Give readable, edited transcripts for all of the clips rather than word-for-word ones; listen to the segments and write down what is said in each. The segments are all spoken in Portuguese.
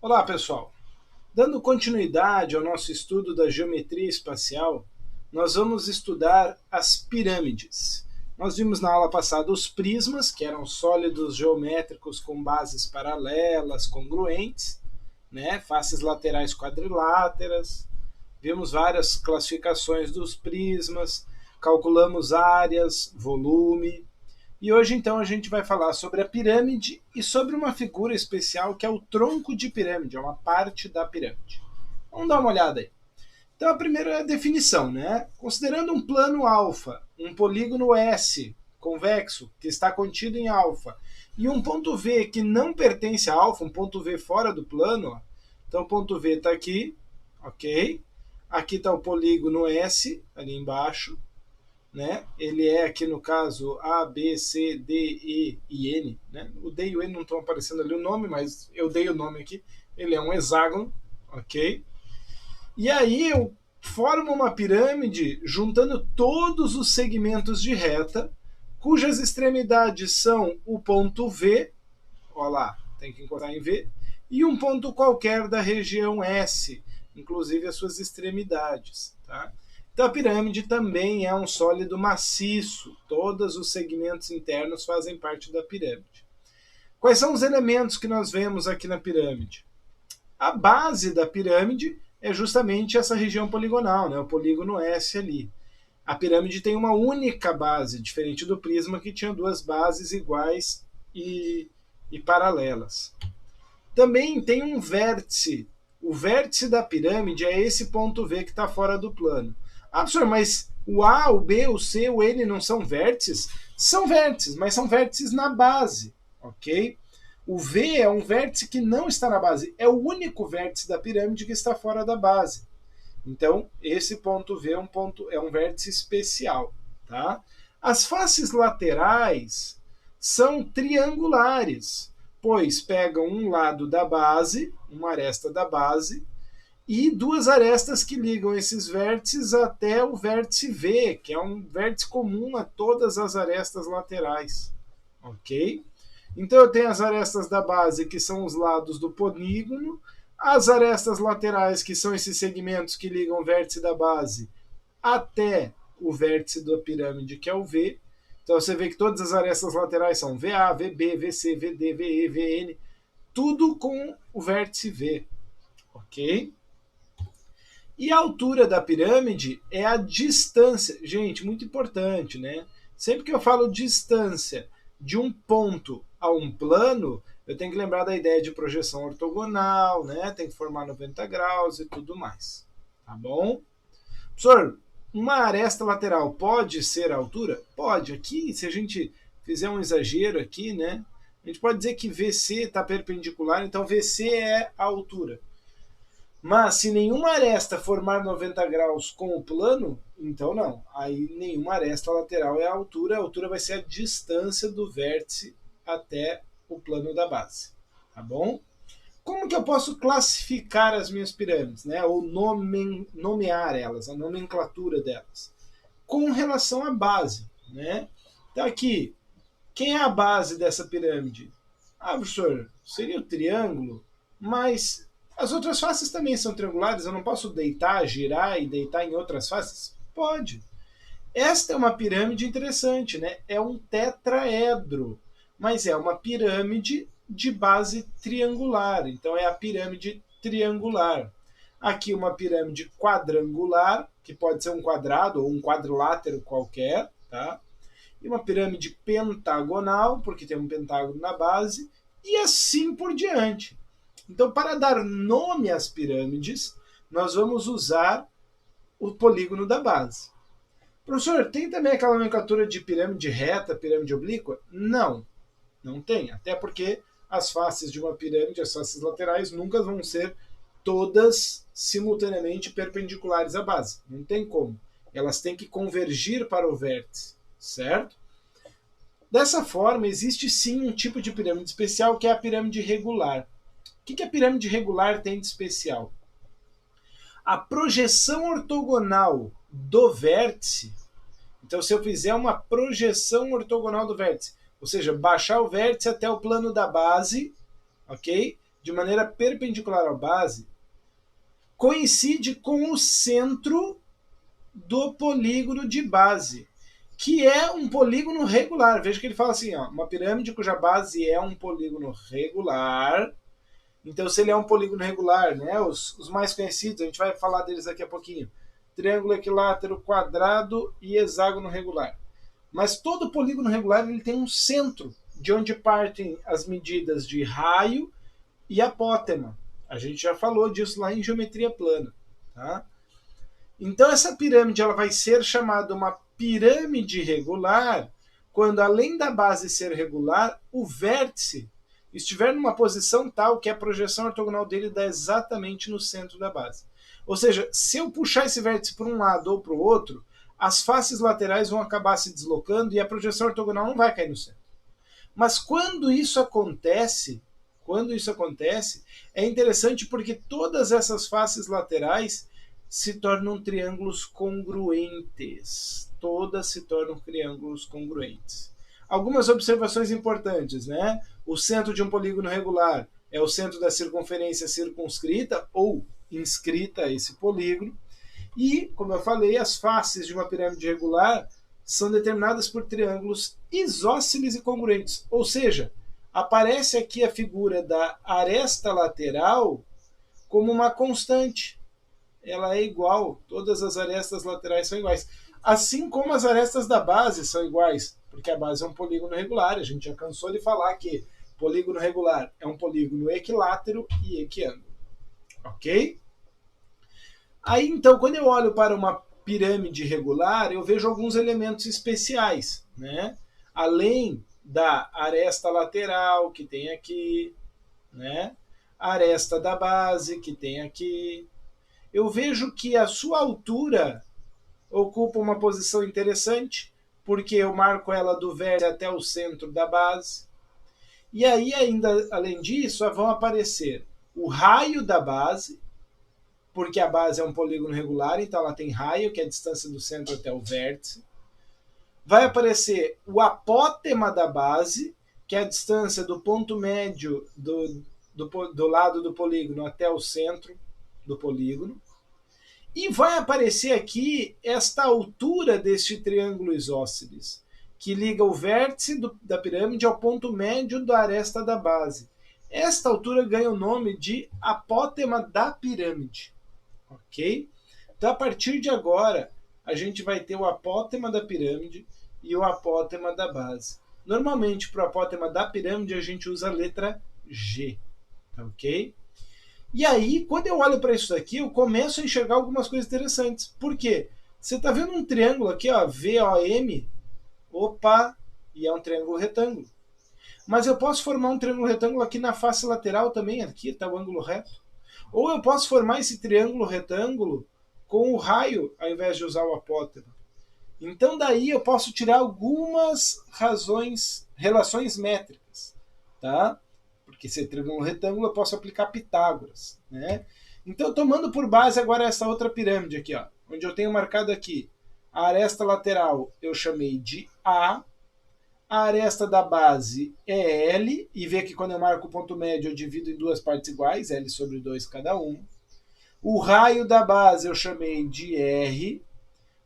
Olá, pessoal! Dando continuidade ao nosso estudo da geometria espacial, nós vamos estudar as pirâmides. Nós vimos na aula passada os prismas, que eram sólidos geométricos com bases paralelas, congruentes, né? Faces laterais quadriláteras. Vimos várias classificações dos prismas, calculamos áreas, volume. E hoje, então, a gente vai falar sobre a pirâmide e sobre uma figura especial que é o tronco de pirâmide, é uma parte da pirâmide. Vamos dar uma olhada aí. Então, a primeira é a definição, né? Considerando um plano alfa, um polígono S convexo, que está contido em alfa, e um ponto V que não pertence a alfa, um ponto V fora do plano, ó. Então, o ponto V está aqui, ok? Aqui está o polígono S, ali embaixo. Né? Ele é aqui no caso A, B, C, D, E e N. Né? O D e o N não estão aparecendo ali o nome, mas eu dei o nome aqui. Ele é um hexágono, ok? E aí eu formo uma pirâmide juntando todos os segmentos de reta, cujas extremidades são o ponto V, olha lá, tem que encostar em V, e um ponto qualquer da região S, inclusive as suas extremidades. Tá? Então a pirâmide também é um sólido maciço, todos os segmentos internos fazem parte da pirâmide. Quais são os elementos que nós vemos aqui na pirâmide? A base da pirâmide é justamente essa região poligonal, né? O polígono S ali. A pirâmide tem uma única base, diferente do prisma que tinha duas bases iguais e paralelas. Também tem um vértice. O vértice da pirâmide é esse ponto V que está fora do plano. Ah, professor, mas o A, o B, o C, o N não são vértices? São vértices, mas são vértices na base, ok? O V é um vértice que não está na base. É o único vértice da pirâmide que está fora da base. Então, esse ponto V é um vértice especial. Tá? As faces laterais são triangulares, pois pegam um lado da base, uma aresta da base, e duas arestas que ligam esses vértices até o vértice V, que é um vértice comum a todas as arestas laterais. Ok? Então eu tenho as arestas da base, que são os lados do polígono, as arestas laterais, que são esses segmentos que ligam o vértice da base até o vértice da pirâmide, que é o V. Então você vê que todas as arestas laterais são VA, VB, VC, VD, VE, VN, tudo com o vértice V. Ok? E a altura da pirâmide é a distância. Gente, muito importante, né? Sempre que eu falo distância de um ponto a um plano, eu tenho que lembrar da ideia de projeção ortogonal, né? Tem que formar 90 graus e tudo mais. Tá bom? Professor, uma aresta lateral pode ser a altura? Pode. Aqui, se a gente fizer um exagero aqui, né? A gente pode dizer que VC está perpendicular, então VC é a altura. Mas se nenhuma aresta formar 90 graus com o plano, então não. Aí nenhuma aresta lateral é a altura vai ser a distância do vértice até o plano da base. Tá bom? Como que eu posso classificar as minhas pirâmides, né? Ou nomear elas, a nomenclatura delas? Com relação à base, né? Então aqui, quem é a base dessa pirâmide? Ah, professor, seria o triângulo, mas as outras faces também são triangulares, eu não posso deitar, girar e deitar em outras faces? Pode. Esta é uma pirâmide interessante, né? É um tetraedro, mas é uma pirâmide de base triangular, então é a pirâmide triangular. Aqui uma pirâmide quadrangular, que pode ser um quadrado ou um quadrilátero qualquer, tá? E uma pirâmide pentagonal, porque tem um pentágono na base, e assim por diante. Então, para dar nome às pirâmides, nós vamos usar o polígono da base. Professor, tem também aquela nomenclatura de pirâmide reta, pirâmide oblíqua? Não, não tem. Até porque as faces de uma pirâmide, as faces laterais, nunca vão ser todas simultaneamente perpendiculares à base. Não tem como. Elas têm que convergir para o vértice, certo? Dessa forma, existe sim um tipo de pirâmide especial que é a pirâmide regular. O que a pirâmide regular tem de especial? A projeção ortogonal do vértice, então se eu fizer uma projeção ortogonal do vértice, ou seja, baixar o vértice até o plano da base, ok? de maneira perpendicular à base, coincide com o centro do polígono de base, que é um polígono regular. Veja que ele fala assim, ó, uma pirâmide cuja base é um polígono regular. Então, se ele é um polígono regular, né, os mais conhecidos, a gente vai falar deles daqui a pouquinho, triângulo equilátero, quadrado e hexágono regular. Mas todo polígono regular ele tem um centro, de onde partem as medidas de raio e apótema. A gente já falou disso lá em geometria plana. Tá? Então essa pirâmide ela vai ser chamada uma pirâmide regular quando, além da base ser regular, o vértice estiver numa posição tal que a projeção ortogonal dele dá exatamente no centro da base. Ou seja, se eu puxar esse vértice para um lado ou para o outro, as faces laterais vão acabar se deslocando e a projeção ortogonal não vai cair no centro. Mas quando isso acontece, é interessante porque todas essas faces laterais se tornam triângulos congruentes. Todas se tornam triângulos congruentes. Algumas observações importantes, né? O centro de um polígono regular é o centro da circunferência circunscrita ou inscrita a esse polígono. E, como eu falei, as faces de uma pirâmide regular são determinadas por triângulos isósceles e congruentes. Ou seja, aparece aqui a figura da aresta lateral como uma constante. Ela é igual, todas as arestas laterais são iguais. Assim como as arestas da base são iguais, porque a base é um polígono regular. A gente já cansou de falar que polígono regular é um polígono equilátero e equiângulo. Ok? Aí, então, quando eu olho para uma pirâmide regular, eu vejo alguns elementos especiais, né? Além da aresta lateral, que tem aqui, né? A aresta da base, que tem aqui. Eu vejo que a sua altura ocupa uma posição interessante, porque eu marco ela do vértice até o centro da base. E aí, ainda além disso, vão aparecer o raio da base, porque a base é um polígono regular, então ela tem raio, que é a distância do centro até o vértice. Vai aparecer o apótema da base, que é a distância do ponto médio do lado do polígono até o centro do polígono. E vai aparecer aqui esta altura deste triângulo isósceles, que liga o vértice da pirâmide ao ponto médio da aresta da base. Esta altura ganha o nome de apótema da pirâmide. Ok? Então, a partir de agora, a gente vai ter o apótema da pirâmide e o apótema da base. Normalmente, para o apótema da pirâmide, a gente usa a letra G. Ok? E aí, quando eu olho para isso daqui, eu começo a enxergar algumas coisas interessantes. Por quê? Você está vendo um triângulo aqui, ó, VOM, opa, e é um triângulo retângulo. Mas eu posso formar um triângulo retângulo aqui na face lateral também, aqui está o ângulo reto. Ou eu posso formar esse triângulo retângulo com o raio, ao invés de usar o apótema. Então daí eu posso tirar algumas relações métricas, tá? Porque se é triângulo retângulo eu posso aplicar Pitágoras, né? Então, tomando por base agora essa outra pirâmide aqui, ó, onde eu tenho marcado aqui a aresta lateral, eu chamei de A aresta da base é L, e vê que quando eu marco o ponto médio eu divido em duas partes iguais, L sobre 2 cada um. O raio da base eu chamei de R,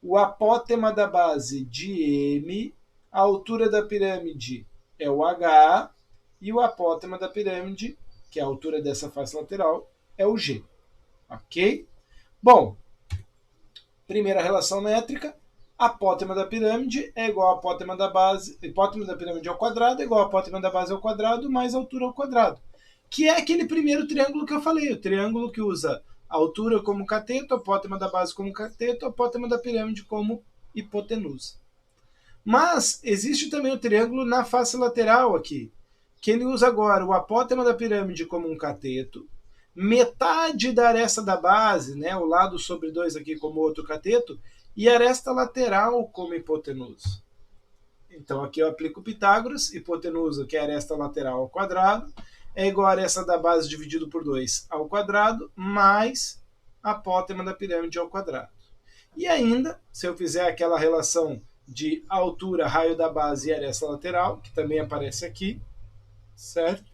o apótema da base de M, a altura da pirâmide é o H, e o apótema da pirâmide, que é a altura dessa face lateral, é o G. Ok? Bom, primeira relação métrica, apótema da pirâmide é igual a apótema da base, apótema da pirâmide ao quadrado é igual a apótema da base ao quadrado mais a altura ao quadrado. Que é aquele primeiro triângulo que eu falei, o triângulo que usa a altura como cateto, a apótema da base como cateto, a apótema da pirâmide como hipotenusa. Mas existe também o triângulo na face lateral aqui, que ele usa agora o apótema da pirâmide como um cateto, metade da aresta da base, né, o lado sobre 2 aqui como outro cateto, e aresta lateral como hipotenusa. Então aqui eu aplico Pitágoras, hipotenusa, que é a aresta lateral ao quadrado, é igual a aresta da base dividido por 2 ao quadrado, mais a apótema da pirâmide ao quadrado. E ainda, se eu fizer aquela relação de altura, raio da base e aresta lateral, que também aparece aqui, certo?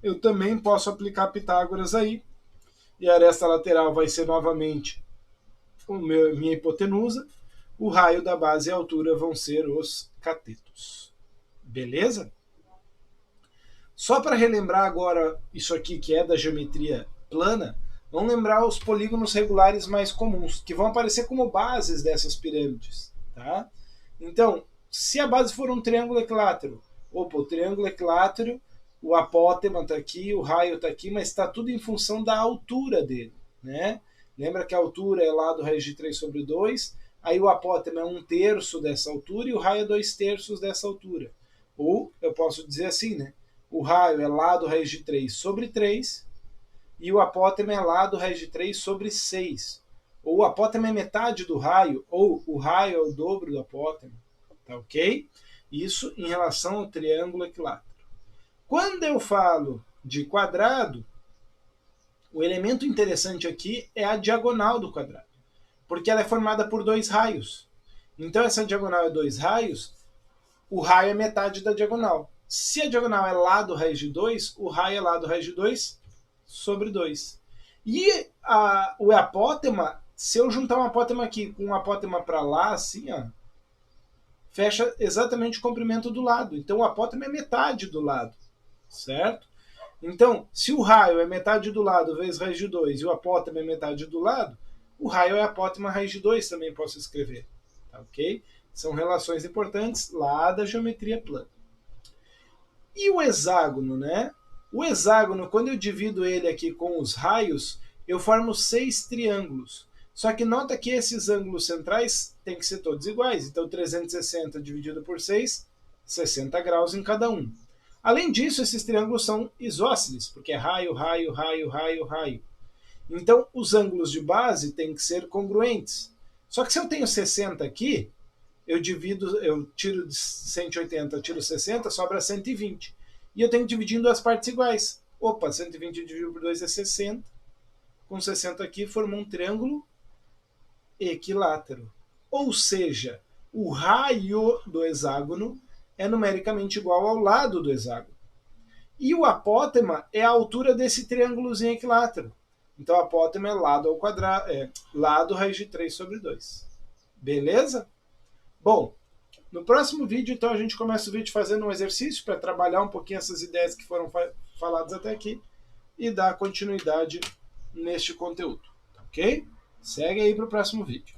eu também posso aplicar Pitágoras aí. E a aresta lateral vai ser novamente minha hipotenusa. O raio da base e a altura vão ser os catetos. Beleza? Só para relembrar agora isso aqui que é da geometria plana, vamos lembrar os polígonos regulares mais comuns, que vão aparecer como bases dessas pirâmides. Tá? Então, se a base for um triângulo equilátero, opa, o triângulo equilátero, o apótema está aqui, o raio está aqui, mas está tudo em função da altura dele. Né? Lembra que a altura é lado raiz de 3 sobre 2, aí o apótema é 1/3 dessa altura e o raio é 2/3 dessa altura. Ou eu posso dizer assim, né? O raio é lado raiz de 3 sobre 3 e o apótema é lado raiz de 3 sobre 6. Ou o apótema é metade do raio, ou o raio é o dobro do apótema. Tá ok? Isso em relação ao triângulo equilátero. Quando eu falo de quadrado, o elemento interessante aqui é a diagonal do quadrado, porque ela é formada por 2 raios. Então essa diagonal é 2 raios, o raio é metade da diagonal. Se a diagonal é lado raiz de 2, o raio é lado raiz de 2 sobre 2. E o apótema, se eu juntar um apótema aqui com um apótema para lá, assim, ó, fecha exatamente o comprimento do lado. Então o apótema é metade do lado, certo? Então, se o raio é metade do lado vezes raiz de 2 e o apótema é metade do lado, o raio é apótema raiz de 2, também posso escrever. Tá, ok? São relações importantes lá da geometria plana. E o hexágono, né? O hexágono, quando eu divido ele aqui com os raios, eu formo 6 triângulos. Só que nota que esses ângulos centrais têm que ser todos iguais. Então, 360 dividido por 6, 60 graus em cada um. Além disso, esses triângulos são isósceles, porque é raio, raio, raio, raio, raio. Então, os ângulos de base têm que ser congruentes. Só que se eu tenho 60 aqui, eu tiro de 180, tiro 60, sobra 120. E eu tenho que dividir em duas partes iguais. Opa, 120 dividido por 2 é 60. Com 60 aqui, formou um triângulo equilátero. Ou seja, o raio do hexágono é numericamente igual ao lado do hexágono. E o apótema é a altura desse triângulozinho equilátero. Então, o apótema é lado ao quadrado, lado raiz de 3 sobre 2. Beleza? Bom, no próximo vídeo, então, a gente começa o vídeo fazendo um exercício para trabalhar um pouquinho essas ideias que foram faladas até aqui e dar continuidade neste conteúdo. Ok? Segue aí para o próximo vídeo.